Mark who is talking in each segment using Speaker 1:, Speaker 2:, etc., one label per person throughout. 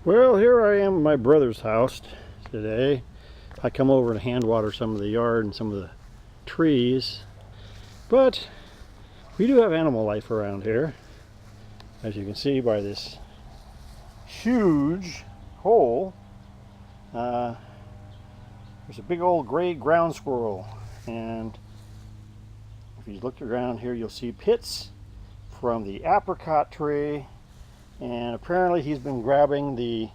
Speaker 1: Well, here I am at my brother's house today. I come over to hand water some of the yard and some of the trees, but we do have animal life around here, as you can see by this huge hole. There's a big old gray ground squirrel, and if you look around here you'll see pits from the apricot tree, and apparently he's been grabbing the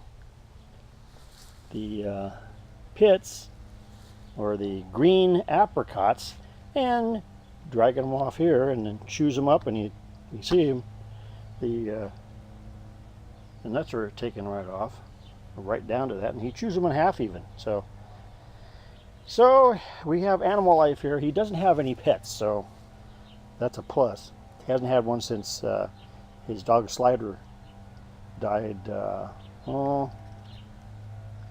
Speaker 1: pits or the green apricots and dragging them off here, and then chews them up, and you see him, the nuts are taken right off, right down to that, and he chews them in half even. So we have animal life here. He doesn't have any pets, so that's a plus. He hasn't had one since his dog Slider died,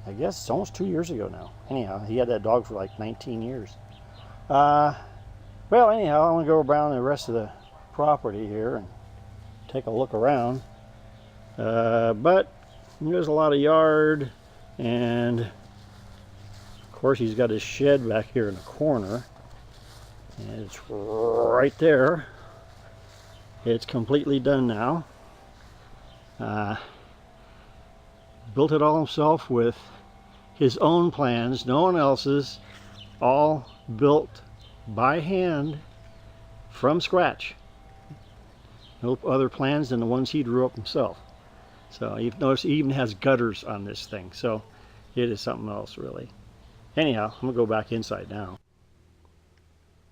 Speaker 1: I guess it's almost 2 years ago now. Anyhow, he had that dog for like 19 years. Well, anyhow, I'm going to go around the rest of the property here and take a look around. But there's a lot of yard, and of course he's got his shed back here in the corner. And it's right there. It's completely done now. Built it all himself with his own plans, no one else's, all built by hand from scratch. No other plans than the ones he drew up himself. So you've noticed he even has gutters on this thing, so it is something else really. Anyhow, I'm gonna go back inside now.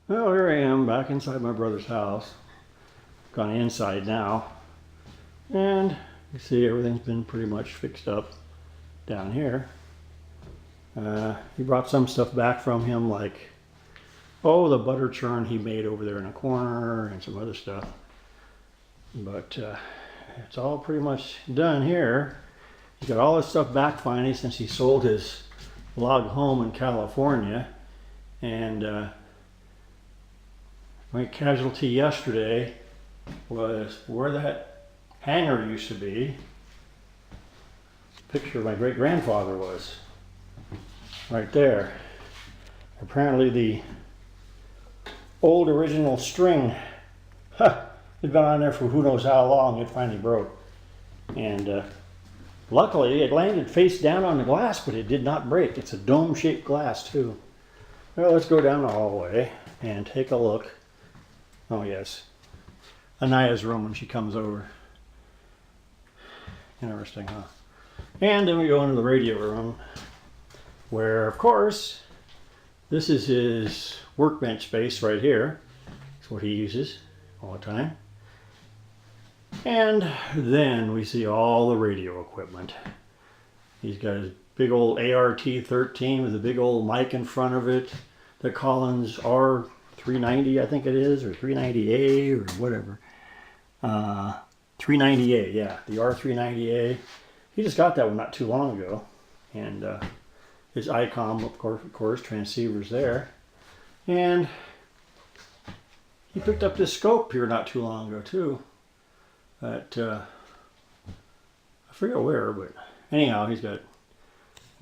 Speaker 1: Well, here I am back inside my brother's house. Gone inside now, and you see everything's been pretty much fixed up down here. He brought some stuff back from him, like, the butter churn he made over there in the corner and some other stuff. But it's all pretty much done here. He got all his stuff back finally since he sold his log home in California. And my casualty yesterday was where that hangar used to be. Picture of my great-grandfather was right there. Apparently the old original string had been on there for who knows how long. It finally broke, and luckily it landed face down on the glass, but it did not break. It's a dome-shaped glass too. Well, let's go down the hallway and take a look. Oh yes, Anaya's room when she comes over. Interesting, huh? And then we go into the radio room, where, of course, this is his workbench space right here. It's what he uses all the time. And then we see all the radio equipment. He's got his big old ART-13 with a big old mic in front of it. The Collins R390, I think it is, or 390A, or whatever. 390A, yeah, the R390A. He just got that one not too long ago, and his ICOM, of course, transceivers there. And he picked up this scope here not too long ago too. At I forget where, but anyhow, he's got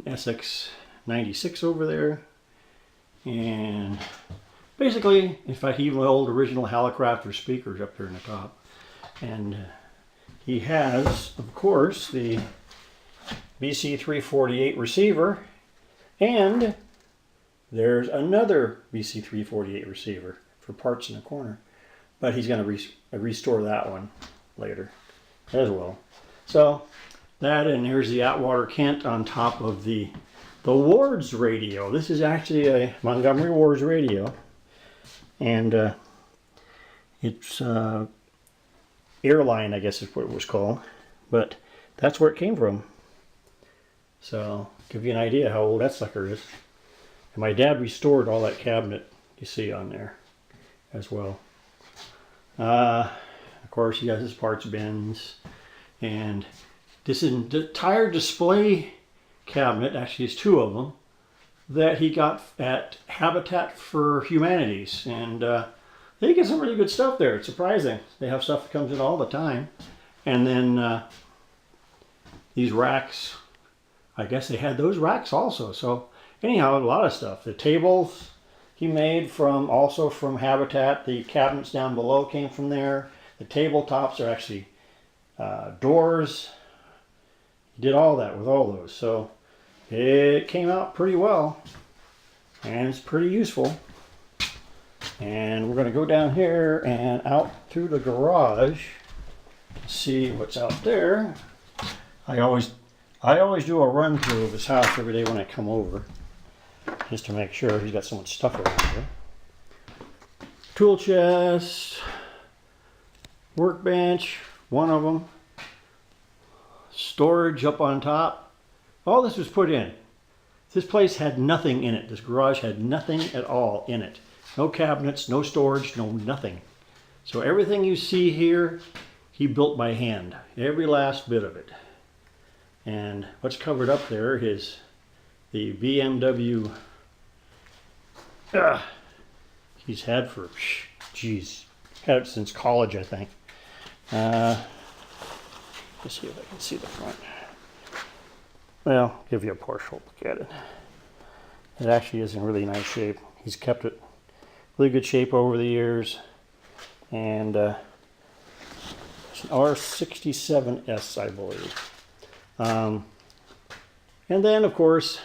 Speaker 1: an SX96 over there, and basically, in fact, even the old original Hallicrafter speakers up there in the top. And he has, of course, the BC348 receiver, and there's another BC348 receiver for parts in the corner, but he's going to restore that one later as well. So that, and here's the Atwater Kent on top of the Ward's radio. This is actually a Montgomery Ward's radio, and it's Airline, I guess is what it was called, but that's where it came from. So, give you an idea how old that sucker is. And my dad restored all that cabinet you see on there as well. Of course, he has his parts bins, and this entire display cabinet, actually it's two of them, that he got at Habitat for Humanities, and they get some really good stuff there. It's surprising. They have stuff that comes in all the time. And then these racks. I guess they had those racks also. So anyhow, a lot of stuff. The tables he made also from Habitat. The cabinets down below came from there. The tabletops are actually doors. He did all that with all those. So it came out pretty well. And it's pretty useful. And we're going to go down here and out through the garage. See what's out there. I always do a run through of his house every day when I come over, just to make sure. He's got so much stuff around here. Tool chest, workbench, one of them, storage up on top. All this was put in. This place had nothing in it. This garage had nothing at all in it. No cabinets, no storage, no nothing. So everything you see here, he built by hand. Every last bit of it. And what's covered up there is the BMW he's had for, geez, had it since college, I think. Let's see if I can see the front. Well, I'll give you a partial look at it. It actually is in really nice shape. He's kept it really good shape over the years. And it's an R67S, I believe. And then, of course,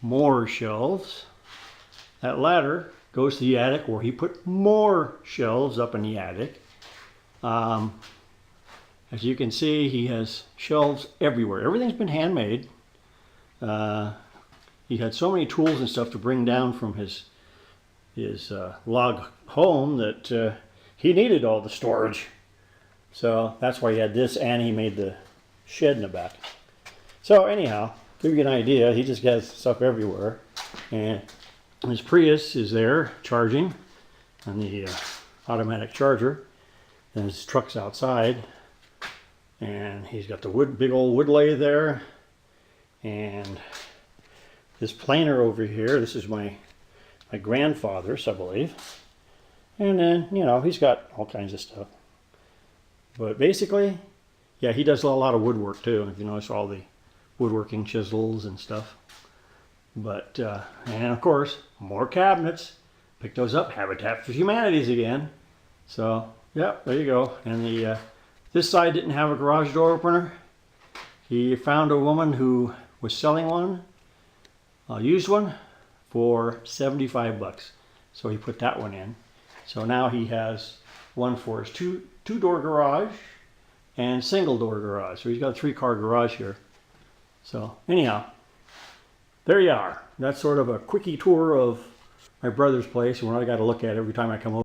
Speaker 1: more shelves. That ladder goes to the attic where he put more shelves up in the attic. As you can see, he has shelves everywhere. Everything's been handmade. He had so many tools and stuff to bring down from his log home that he needed all the storage. So that's why he had this, and he made the shed in the back. So anyhow, give you an idea, he just has stuff everywhere. And his Prius is there charging on the automatic charger. And his truck's outside. And he's got the big old wood lathe there. And this planer over here, this is my grandfather's, I believe. And then, you know, he's got all kinds of stuff. But basically, yeah, he does a lot of woodwork too. If you notice all the woodworking chisels and stuff. But, and of course, more cabinets. Pick those up, Habitat for Humanities again. So, yeah, there you go. And this side didn't have a garage door opener. He found a woman who was selling one, a used one, for 75 bucks. So he put that one in. So now he has one for his two-door garage and single-door garage. So he's got a 3-car garage here. So anyhow, there you are. That's sort of a quickie tour of my brother's place and what I got to look at every time I come over.